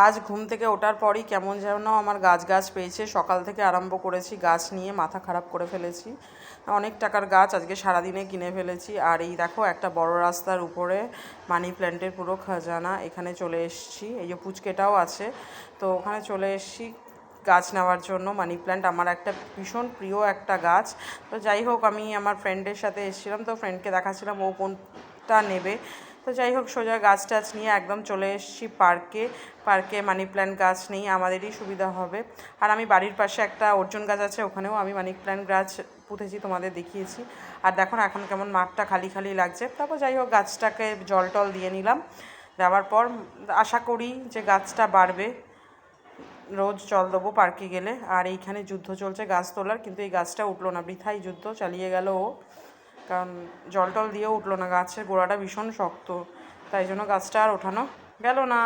আজ ঘুম থেকে ওঠার পরই কেমন যেন আমার গাছ পেয়েছে। সকাল থেকে আরম্ভ করেছি গাছ নিয়ে, মাথা খারাপ করে ফেলেছি। অনেক টাকার গাছ আজকে সারাদিনে কিনে ফেলেছি। আর এই দেখো একটা বড় রাস্তার উপরে মানি প্ল্যান্টের পুরো খাজানা। এখানে চলে এসেছি, এই যে পুচকেটাও আছে, তো ওখানে চলে এসেছি গাছ নেওয়ার জন্য। মানি প্ল্যান্ট আমার একটা ভীষণ প্রিয় একটা গাছ। তো যাই হোক, আমি আমার ফ্রেন্ডের সাথে এসেছিলাম, তো ফ্রেন্ডকে দেখাচ্ছিলাম ও কোনটা নেবে। তো যাই হোক, সোজা গাছ টাছ নিয়ে একদম চলে এসেছি পার্কে মানি প্ল্যান্ট গাছ নেই, আমাদেরই সুবিধা হবে। আর আমি বাড়ির পাশে একটা অর্জুন গাছ আছে, ওখানেও আমি মানি প্ল্যান্ট গাছ পুঁতেছি, তোমাদের দেখিয়েছি। আর দেখো না এখন কেমন মাঠটা খালি খালি লাগছে। তারপর যাই হোক, গাছটাকে জল টল দিয়ে নিলাম। দেওয়ার পর আশা করি যে গাছটা বাড়বে। রোজ জল দেবো পার্কে গেলে। আর এইখানে যুদ্ধ চলছে গাছ তোলার, কিন্তু এই গাছটা উঠলো না, বৃথাই যুদ্ধ চালিয়ে গেল ও। কারণ জল টল দিয়েও উঠলো না, গাছের গোড়াটা ভীষণ শক্ত, তাই জন্য গাছটা আর ওঠানো গেল না।